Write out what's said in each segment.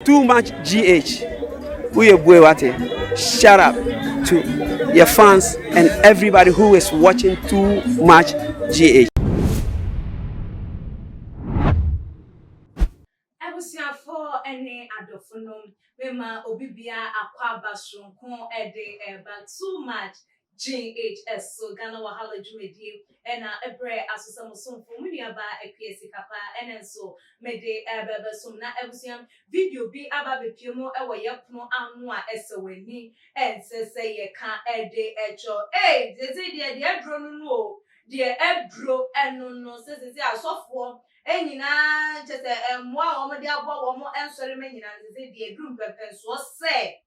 Too much GH. Shout out to your fans and everybody who is watching Too Much GH. For any adofunum, Mema Obibia Aquaba Shronkon Ede Eba Too Much GHS. So Ghana Wahala Jumedi and Ebre Asusamusum for Muniaba Epiesi Kapa and so Mede Eba Sumna Ebusiam video be Ababe Pimo Ewa Yapno Amwa Esaweni and say ye can't Ede Echo. Eh, they say dear drone no, dear Ebro and no says they are software. Enyina chese emwa omo de abo omo ensori menyina nze de edrum pepen so se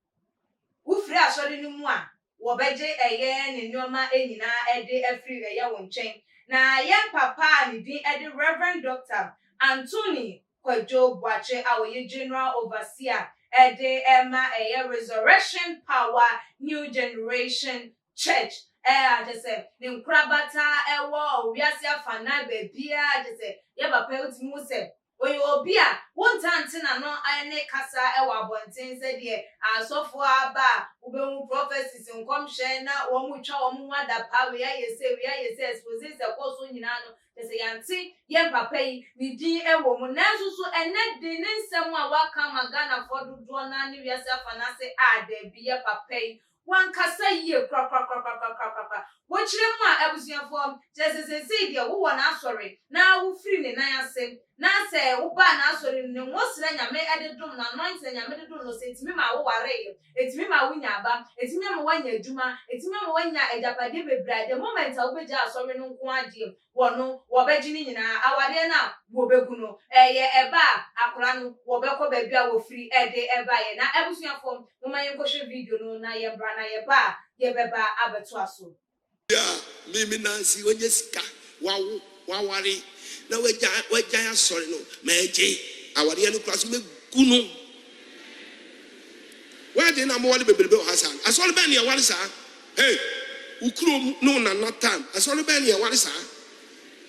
ufri asori ni mu a wo beje eye ne nyoma enyina ede afri eye wo nchen na ye papa ni din ede Reverend Dr. Anthony Kwadwo Boakye awoye General Overseer ede ema eye Resurrection Power New Generation Church. I just say, Ninkrabata, ewo, wiasi afana bebia, just say, yaba pelt muse. When you obia, one time tina no ane kasa ewa bontin said ye, so for aba, ube prophecies in comshena, omucha omuada pa, we are ye say, exposes the course in ano, they say, auntie, yen papai, ni di ewo, munazu so, and net the name someone welcome a Ghana for do dwana, ni wiasi afana say, de be a papai. One kasa ye cra. Watch them ebusian form, just as say dear, who one sorry. Now who free the naya say, now say, who ban sorry, no most lenya may add drum, no noise and yamid do no say, it's me my warrior, it's me my winyaba, it's me when you juma, it's me when ya a japadibe bread. The moment I'll be just sorry no quantum, one no, wabajin our dear now, wobeguno, eba, akranu, wabeko baby, I will free a day ever, and I ebusian form, no my video no na ye brana ye ba, ye beba abetuaso. Mimi Nancy when you ska wawari na weja sorry no meje awari enu class me kuno where dey na mo wale bebelebe hasan asole ben ye wale sa hey ukuro no na not time asole ben ye wale sa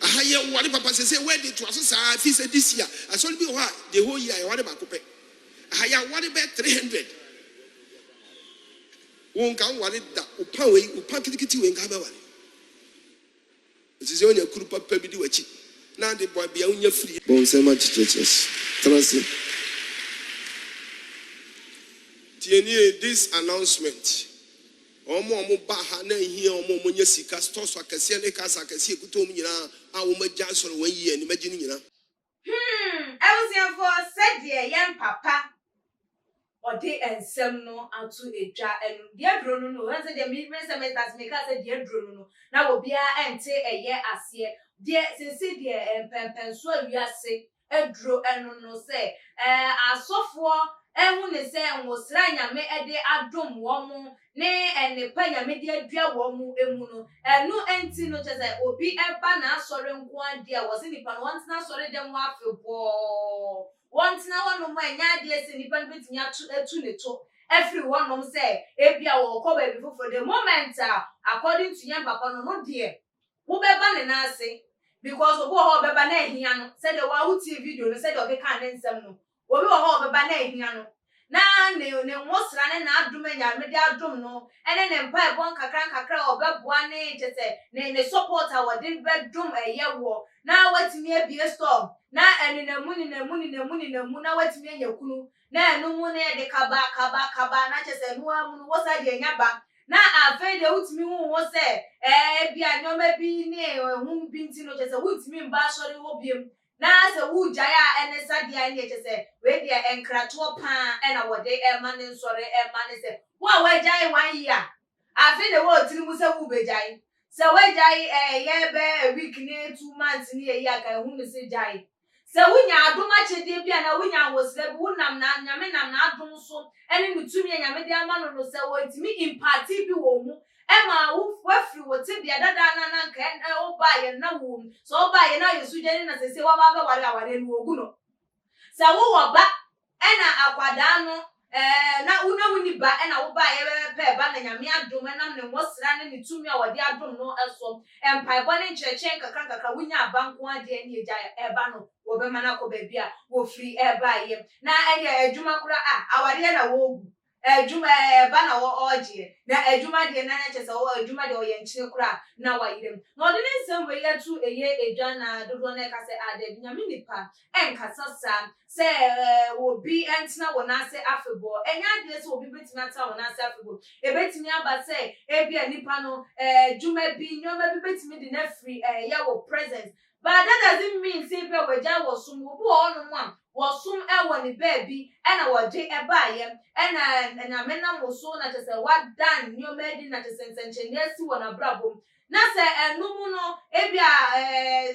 ahaye wale papa say where dey to aso sa fi say this year asole bi ho the whole year wale ba kope ahaya wale be 300 won kan wale da upa kitikiti we nka be wale ntise onya kuru papa bi di wachi na de boy bia onya free bon say much churches transi tieni this announcement omo ba ha na hie omo nya sika store so akase ne kasa akase ekuto mu nyina a wo magya soro wan yi ani magye ni nyina I was for said dear young papa or they and some no out to a jar and dear drone no answer the movement semesters make us a dear drone no now will be and say a year as year dear since dear and pen so we are say a draw and no say a software and when say and was ranya me a day adom woman nay and the panya media dear woman emuno and no empty no just like obi a banner sorry one dear was in the pan once now sorry them waffle ball. Once now one of my ideas in the benefits near to everyone mom say, Ebia will cover before for the moment, according to young papa, no dear. Who be banning I say, because of what Bebane Hiano said the Wahoo video, said, okay, can't answer no. What we were all Bebane Hiano. Now, ne most running out doom and media drum no, and then empire one kakra or bab one age, ne support our din bedroom a year war. Now what's near be a storm. Na eni na muni na wet me nya kunu na enu mu na de kaba na chese nu amu wo sa de nya ba na afa de utimi hu wo se bia nyoma bi ne hu binti no chese utimi mba sori wo biem na se wu jaya ene sa dia ne chese we dia enkrato pa na wo de e ma ne sori e ma ne se wo jai 1 year afa de wo tiri mu se wu be jai se we jai ye be a week ne 2 months ne year ka hu ne se jai. So when you are doing much, dear, and when I was there, Wunam, Yamen, not so, and in between me and Media Man will say, well, it's me in party, Emma, who were what to be a dana can buy and no womb. So buy and now you suggest as I say, what I didn't know. So who are back, and Aquadano, na una wuni ba na wo ba ye be ba na nyame adom na ne mosra ne ne tumi a wode adom no eso empaibo ne ncheche nkakra wunya abanko ade ne eja eba no wo be mana ko ba bia wo free eba ye na eye adwuma kura awade na wo gu adwuma eba na wo oje na adwuma de na nya chese wo adwuma de wo ye nchire kura na wa yirem na ode ne nsem we yetu eye edwa na dodo na ka se ade nyame nipa enkasa sa se obi entina wona se afebo enya de se obi betina ta wona se afebo ebetimi aba se ebia nipa no dwuma bi nyoma bi betimi de na free ye wo presence but that doesn't mean say be waja wo sum obi ono mo am wo sum wo ne baby na wo je eba ye na mena mo so na chese wa dan nyoma di na chese nsenche na si wona brabom na se enumu no ebia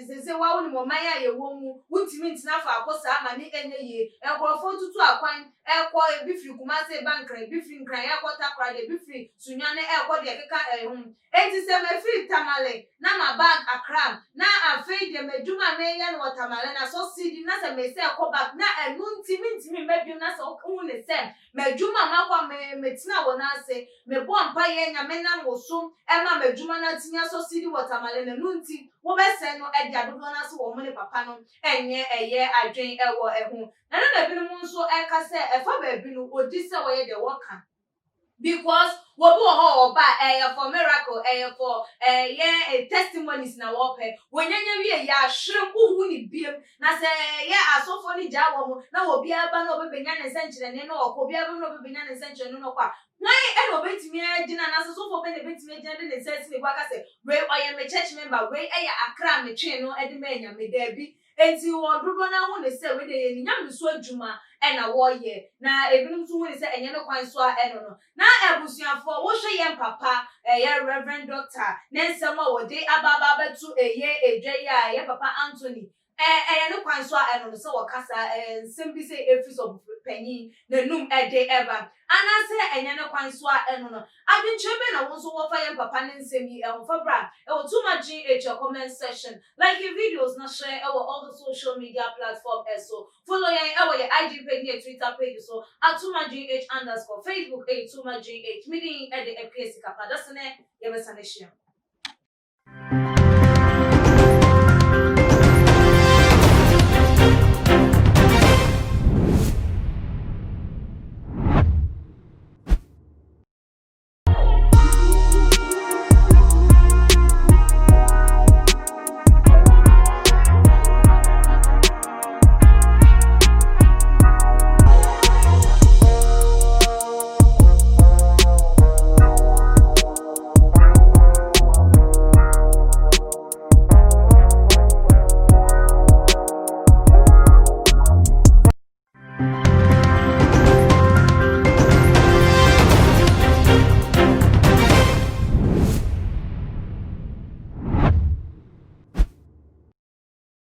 zeze wa woni mo maya ye wo mu wuntimi ntina fa akosa ama ni enye ye enkrofo tutu akwan ekwo ebifri kumase bankran ebifri nkran yakota kra de ebifri sunyane ekwo de keka ehum enti se me free tamale na ma bag akram na afei de meduma me ye no tamale na so sidi na se me se ekwo back na enu ntimi mebi na se hu ne se meduma makwa metina wona ase me bo ampa ye nya me na wosum ema meduma na tinya so sidi watermelon na nunti wo be se no e dia dodo na so wo mo ne papa no enye eye adwen ewo ehu na na bi no nso e ka se e fa ba bi no odi se wo ye de woka because wo bi ho oba for miracle for testimonies na wo pe wonyanya wi ya ahwere uhu ni biem na se ye asofo ni ja wo mo na wo bi aba na obebenya ne senkyere ne no okọ bi aba na obebenya ne senkyere no kwa why no betimi agina na so for be ne betimi agina de ne sense ne kwa ka se we oye me church member we akra me twe no e de manya me da bi enti wo dodo na hu ne se we de ye ni nyam so adwuma na wo ye na ebinum so hu ne se enye no kwan so no na ebusuafo wo hwe ye papa ye reverend doctor nensem a wo de ababa betu eye edwa ya ye papa Anthony no kwan so no se wo kasa nsem bi se efis of panyin na num de eba ana se enye no kwan so no adwenchebe na wo so wo fa ye papa nensem yi fa bra wo too much GH comment section like your videos na share all the social media platform so follow ye your IG page your Twitter page so @TooMuchGH _ Facebook @TooMuchGH meeting at the APS kapa dasene ye besaneshia